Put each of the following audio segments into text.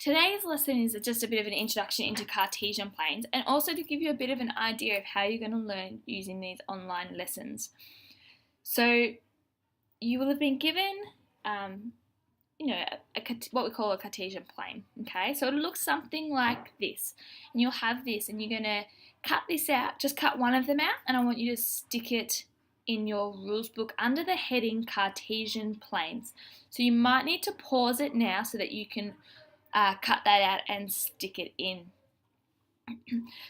Today's lesson is just a bit of an introduction into Cartesian planes and also to give you a bit of an idea of how you're going to learn using these online lessons. So you will have been given, what we call a Cartesian plane, okay? So it'll look something like this, and you'll have this, and you're going to cut this out, just cut one of them out, and I want you to stick it in your rules book under the heading Cartesian planes. So you might need to pause it now so that you can cut that out and stick it in.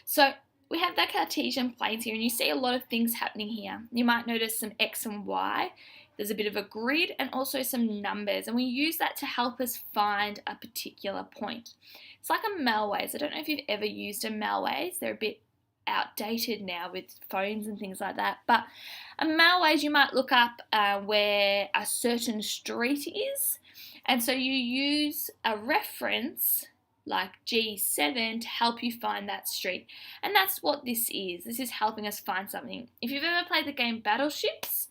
So we have the Cartesian planes here, and you see a lot of things happening here. You might notice some X and Y. There's a bit of a grid and also some numbers, and we use that to help us find a particular point. It's like a Melways. I don't know if you've ever used a Melways. They're a bit outdated now with phones and things like that, but a Melways, you might look up where a certain street is, and so you use a reference like G7 to help you find that street, and that's what this is. This is helping us find something. If you've ever played the game Battleships,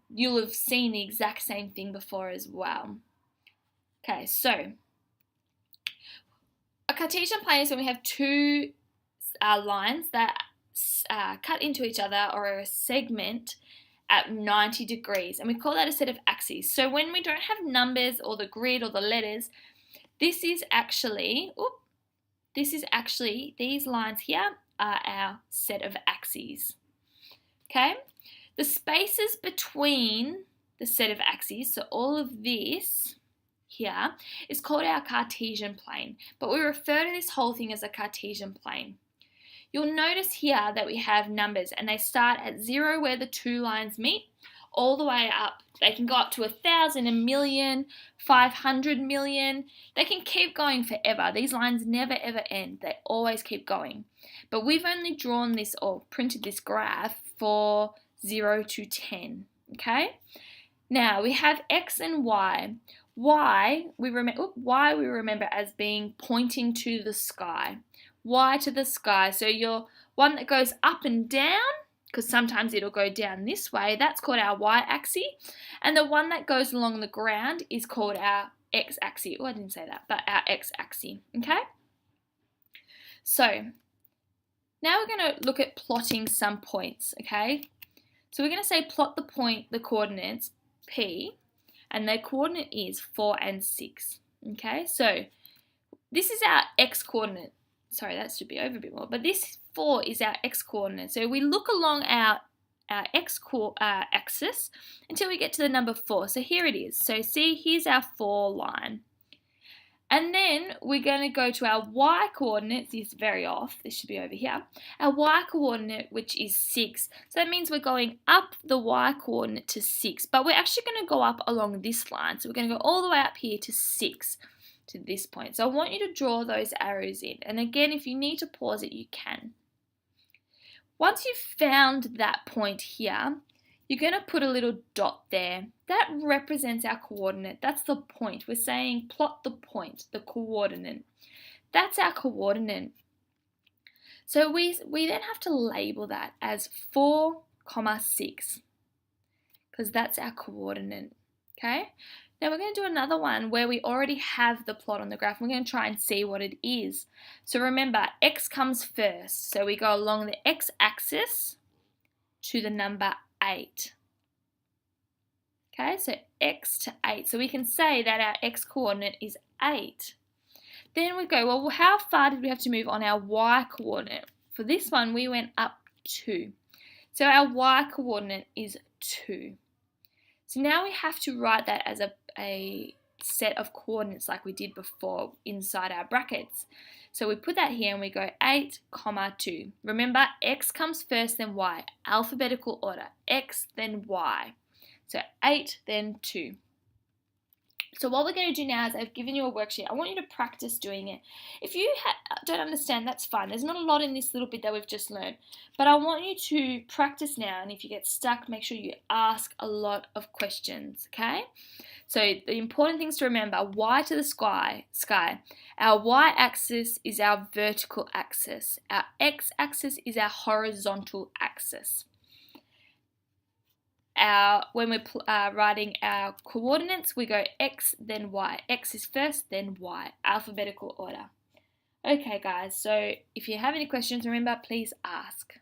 you'll have seen the exact same thing before as well. Okay, so a Cartesian plane is when we have two lines that cut into each other, or a segment at 90 degrees, and we call that a set of axes. So when we don't have numbers or the grid or the letters, this is actually, these lines here are our set of axes. Okay, the spaces between the set of axes, so all of this here, is called our Cartesian plane, but we refer to this whole thing as a Cartesian plane. You'll notice here that we have numbers, and they start at 0 where the two lines meet, all the way up. They can go up to 1,000, 1,000,000, 500 million. They can keep going forever. These lines never ever end. They always keep going. But we've only drawn this or printed this graph for 0 to 10. Okay? Now we have X and Y. Y we remember as being pointing to the sky. Y to the sky. So your one that goes up and down, because sometimes it'll go down this way, that's called our y-axis. And the one that goes along the ground is called our x-axis. Oh, I didn't say that, but our x-axis, okay? So now we're going to look at plotting some points, okay? So we're going to say plot the point, the coordinates, P, and the coordinate is 4 and 6, okay? So this is our x-coordinate. Sorry, that should be over a bit more, but this 4 is our x-coordinate. So we look along our x-axis until we get to the number 4. So here it is. So see, here's our 4 line. And then we're going to go to our y-coordinate. This is very off. This should be over here. Our y-coordinate, which is 6. So that means we're going up the y-coordinate to 6. But we're actually going to go up along this line. So we're going to go all the way up here to 6. To this point. So I want you to draw those arrows in, and again, if you need to pause it, you can. Once you've found that point here, you're going to put a little dot there. That represents our coordinate. That's the point. We're saying plot the point, the coordinate. That's our coordinate. So we then have to label that as 4, 6, because that's our coordinate. Okay? Now we're going to do another one where we already have the plot on the graph. We're going to try and see what it is. So remember, x comes first. So we go along the x-axis to the number 8. Okay, so x to 8. So we can say that our x-coordinate is 8. Then we go, well, how far did we have to move on our y-coordinate? For this one, we went up 2. So our y-coordinate is 2. So now we have to write that as a set of coordinates like we did before inside our brackets. So we put that here and we go 8, 2. Remember, x comes first, then y. Alphabetical order. X, then y. So 8, then 2. So what we're going to do now is I've given you a worksheet. I want you to practice doing it. If you don't understand, that's fine. There's not a lot in this little bit that we've just learned. But I want you to practice now, and if you get stuck, make sure you ask a lot of questions, okay? So the important things to remember, y to the sky. Our y-axis is our vertical axis. Our x-axis is our horizontal axis. when we're writing our coordinates, we go X, then Y. X is first, then Y, alphabetical order. Okay guys, so if you have any questions, remember, please ask.